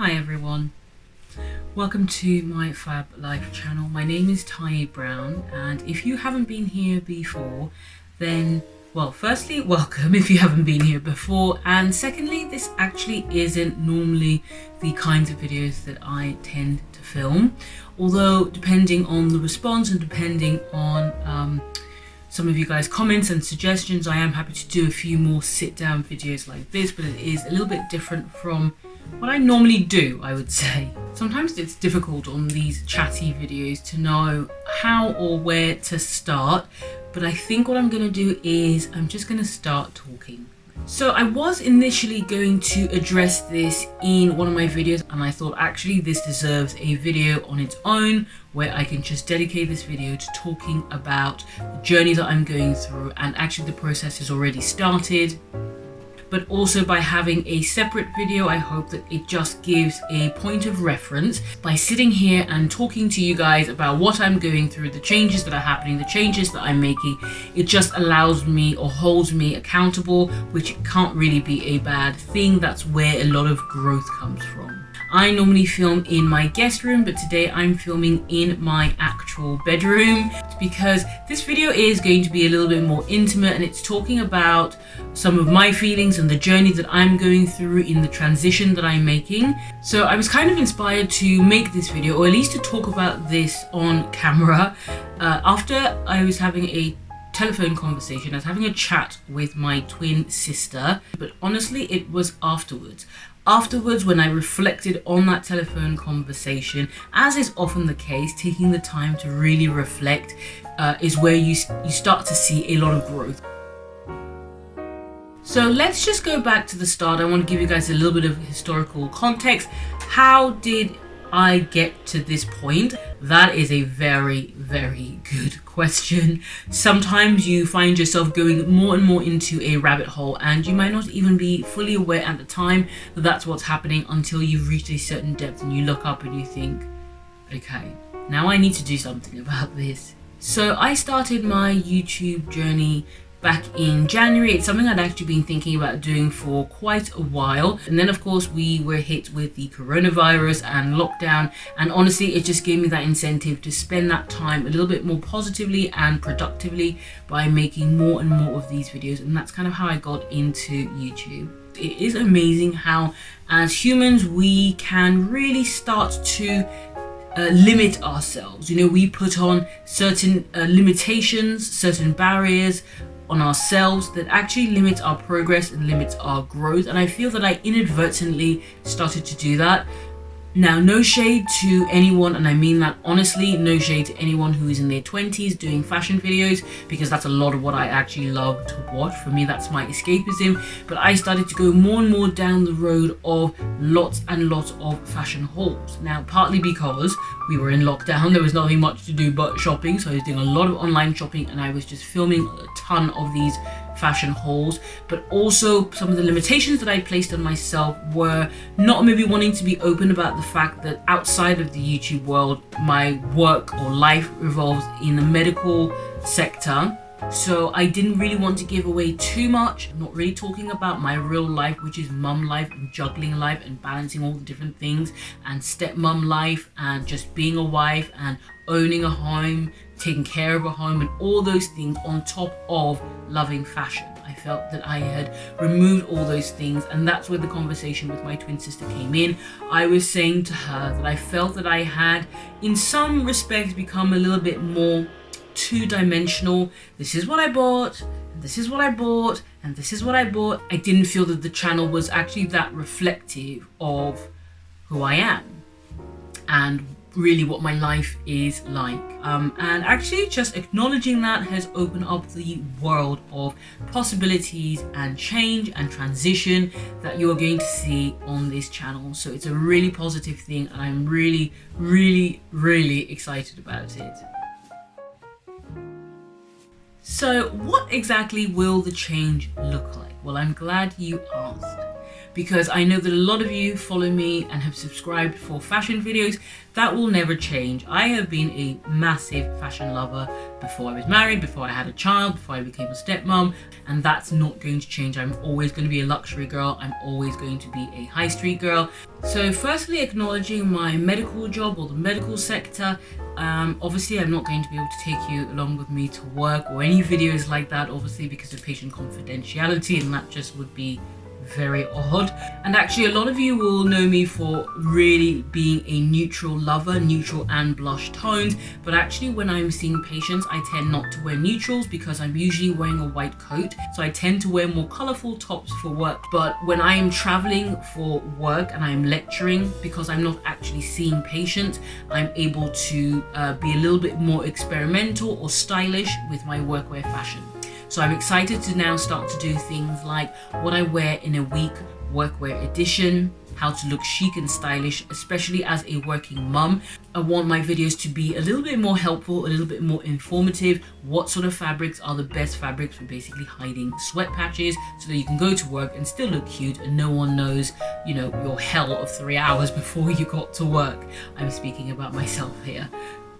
Hi everyone, welcome to my Fab Life channel. My name is Taiyef Brown, and if you haven't been here before, then well, firstly, welcome if you haven't been here before, and secondly, this actually isn't normally the kinds of videos that I tend to film, although depending on the response and depending on some of you guys' comments and suggestions, I am happy to do a few more sit-down videos like this, but it is a little bit different from what I normally do, I would say. Sometimes it's difficult on these chatty videos to know how or where to start, but I think what I'm going to do is I'm just going to start talking. So I was initially going to address this in one of my videos, and I thought actually this deserves a video on its own where I can just dedicate this video to talking about the journey that I'm going through, and actually the process has already started. But also by having a separate video, I hope that it just gives a point of reference by sitting here and talking to you guys about what I'm going through, the changes that are happening, the changes that I'm making. It just allows me or holds me accountable, which can't really be a bad thing. That's where a lot of growth comes from. I normally film in my guest room, but today I'm filming in my actual bedroom because this video is going to be a little bit more intimate, and it's talking about some of my feelings and the journey that I'm going through in the transition that I'm making. So I was kind of inspired to make this video, or at least to talk about this on camera, after I was having a telephone conversation. I was having a chat with my twin sister, but honestly it was afterwards when I reflected on that telephone conversation, as is often the case. Taking the time to really reflect is where you start to see a lot of growth. So let's just go back to the start. I want to give you guys a little bit of historical context. How did I get to this point? That is a very, very good question. Sometimes you find yourself going more and more into a rabbit hole, and you might not even be fully aware at the time that that's what's happening until you've reached a certain depth and you look up and you think, okay, now I need to do something about this. So I started my YouTube journey back in January. It's something I'd actually been thinking about doing for quite a while, and then of course we were hit with the coronavirus and lockdown, and honestly it just gave me that incentive to spend that time a little bit more positively and productively by making more and more of these videos, and that's kind of how I got into YouTube. It is amazing how as humans we can really start to limit ourselves. You know, we put on certain limitations, certain barriers on ourselves that actually limit our progress and limits our growth, and I feel that I inadvertently started to do that. Now, no shade to anyone, and I mean that honestly, no shade to anyone who is in their 20s doing fashion videos, because that's a lot of what I actually love to watch. For me, that's my escapism. But I started to go more and more down the road of lots and lots of fashion hauls. Now, partly because we were in lockdown, there was nothing much to do but shopping, so I was doing a lot of online shopping, and I was just filming a ton of these fashion hauls. But also some of the limitations that I placed on myself were not maybe wanting to be open about the fact that outside of the YouTube world my work or life revolves in the medical sector. So I didn't really want to give away too much. I'm not really talking about my real life, which is mum life and juggling life and balancing all the different things, and stepmom life and just being a wife and owning a home, taking care of a home, and all those things on top of loving fashion. I felt that I had removed all those things, and that's where the conversation with my twin sister came in. I was saying to her that I felt that I had in some respects become a little bit more two-dimensional. This is what I bought, and this is what I bought, and this is what I bought. I didn't feel that the channel was actually that reflective of who I am and really what my life is like. And actually just acknowledging that has opened up the world of possibilities and change and transition that you are going to see on this channel. So it's a really positive thing, and I'm really, really, really excited about it. So what exactly will the change look like? Well, I'm glad you asked, because I know that a lot of you follow me and have subscribed for fashion videos. That will never change. I have been a massive fashion lover before I was married, before I had a child, before I became a stepmom, and that's not going to change. I'm always going to be a luxury girl. I'm always going to be a high street girl. So firstly, acknowledging my medical job or the medical sector. Obviously I'm not going to be able to take you along with me to work or any videos like that, obviously because of patient confidentiality, and that just would be very odd. And actually a lot of you will know me for really being a neutral lover, neutral and blush tones, but actually when I'm seeing patients I tend not to wear neutrals because I'm usually wearing a white coat, so I tend to wear more colorful tops for work. But when I am traveling for work and I'm lecturing, because I'm not actually seeing patients, I'm able to be a little bit more experimental or stylish with my workwear fashion. So I'm excited to now start to do things like what I wear in a week workwear edition, how to look chic and stylish, especially as a working mum. I want my videos to be a little bit more helpful, a little bit more informative. What sort of fabrics are the best fabrics for basically hiding sweat patches so that you can go to work and still look cute and no one knows, you know, your hell of 3 hours before you got to work. I'm speaking about myself here.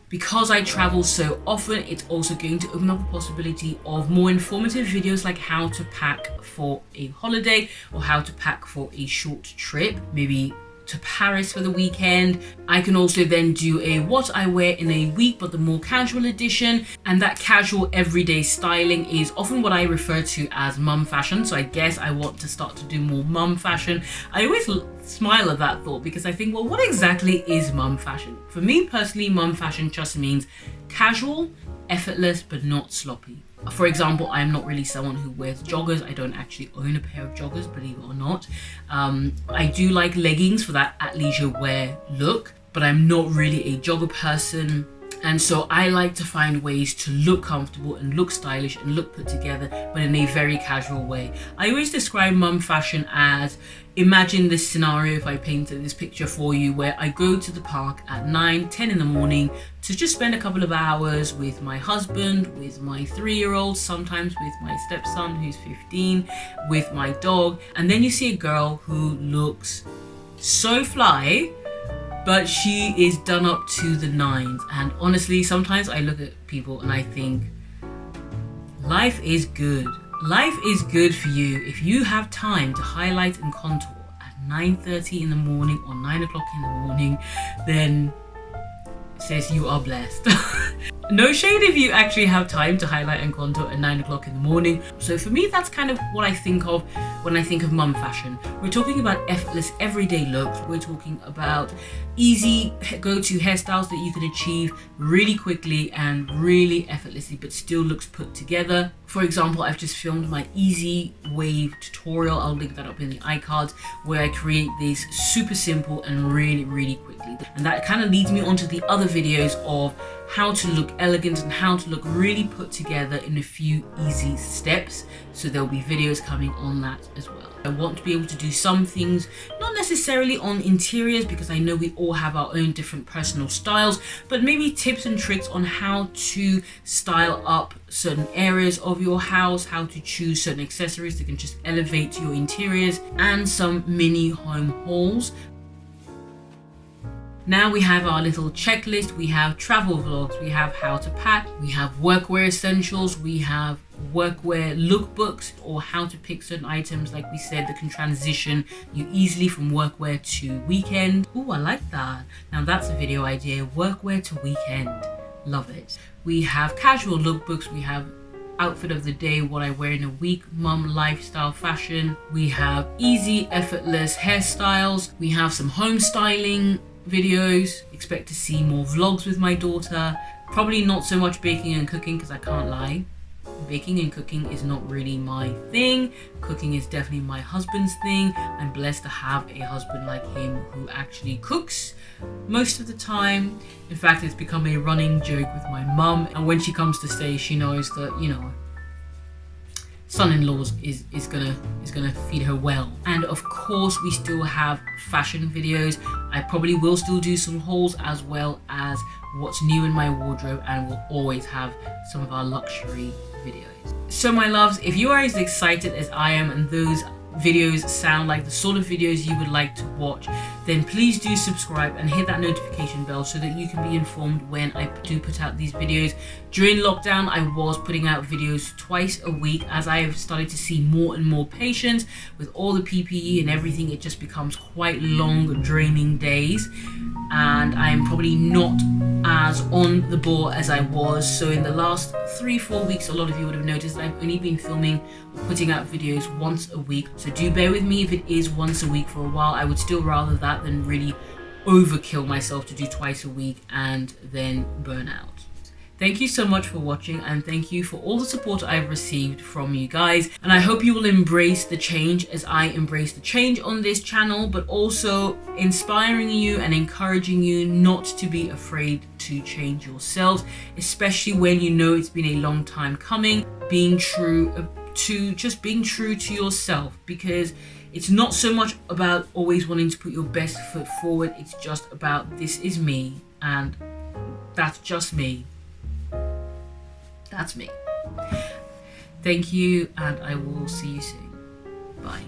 Because I travel so often, it's also going to open up a possibility of more informative videos like how to pack for a holiday or how to pack for a short trip, maybe to Paris for the weekend. I can also then do a what I wear in a week, but the more casual edition. And that casual everyday styling is often what I refer to as mum fashion. So I guess I want to start to do more mum fashion. I always smile at that thought because I think, well, what exactly is mum fashion? For me personally, mum fashion just means casual, effortless, but not sloppy. For example, I'm not really someone who wears joggers. I don't actually own a pair of joggers, believe it or not. I do like leggings for that athleisure wear look, but I'm not really a jogger person. And so I like to find ways to look comfortable and look stylish and look put together, but in a very casual way. I always describe mum fashion as, imagine this scenario if I painted this picture for you, where I go to the park at 9, 10 in the morning to just spend a couple of hours with my husband, with my 3-year-old, sometimes with my stepson who's 15, with my dog. And then you see a girl who looks so fly, but she is done up to the nines. And honestly, sometimes I look at people and I think, life is good. Life is good for you if you have time to highlight and contour at 9:30 in the morning or 9 o'clock in the morning, then sis, you are blessed. No shade if you actually have time to highlight and contour at 9 o'clock in the morning. So for me, that's kind of what I think of when I think of mum fashion. We're talking about effortless everyday looks. We're talking about easy go-to hairstyles that you can achieve really quickly and really effortlessly, but still looks put together. For example, I've just filmed my easy wave tutorial. I'll link that up in the iCards, where I create these super simple and really quickly. And that kind of leads me onto the other videos of how to look elegant and how to look really put together in a few easy steps. So there'll be videos coming on that as well. I want to be able to do some things, not necessarily on interiors, because I know we all have our own different personal styles, but maybe tips and tricks on how to style up certain areas of your house, how to choose certain accessories that can just elevate your interiors, and some mini home hauls. Now we have our little checklist. We have travel vlogs, we have how to pack, we have workwear essentials, we have workwear lookbooks, or how to pick certain items, like we said, that can transition you easily from workwear to weekend. Oh, I like that. Now that's a video idea, workwear to weekend. Love it. We have casual lookbooks, we have outfit of the day, what I wear in a week, mum lifestyle fashion. We have easy, effortless hairstyles. We have some home styling videos. Expect to see more vlogs with my daughter. Probably not so much baking and cooking, because I can't lie, baking and cooking is not really my thing. Cooking is definitely my husband's thing. I'm blessed to have a husband like him who actually cooks most of the time. In fact, it's become a running joke with my mum, and when she comes to stay, she knows that, you know, son-in-laws is gonna feed her well. And of course, we still have fashion videos. I probably will still do some hauls, as well as what's new in my wardrobe, and we'll always have some of our luxury videos. So my loves, if you are as excited as I am, and those videos sound like, the sort of videos you would like to watch, then please do subscribe and hit that notification bell so that you can be informed when I do put out these videos. During lockdown, I was putting out videos twice a week. As I have started to see more and more patients with all the PPE and everything, it just becomes quite long, draining days, and I'm probably not as on the ball as I was. So in the last 3-4 weeks, a lot of you would have noticed that I've only been filming or putting out videos once a week. So do bear with me if it is once a week for a while. I would still rather that than really overkill myself to do twice a week and then burn out. Thank you so much for watching, and thank you for all the support I've received from you guys. And I hope you will embrace the change as I embrace the change on this channel, but also inspiring you and encouraging you not to be afraid to change yourselves, especially when you know it's been a long time coming. Being true to yourself, because it's not so much about always wanting to put your best foot forward. It's just about, this is me, and that's just me. That's me. Thank you, and I will see you soon. Bye.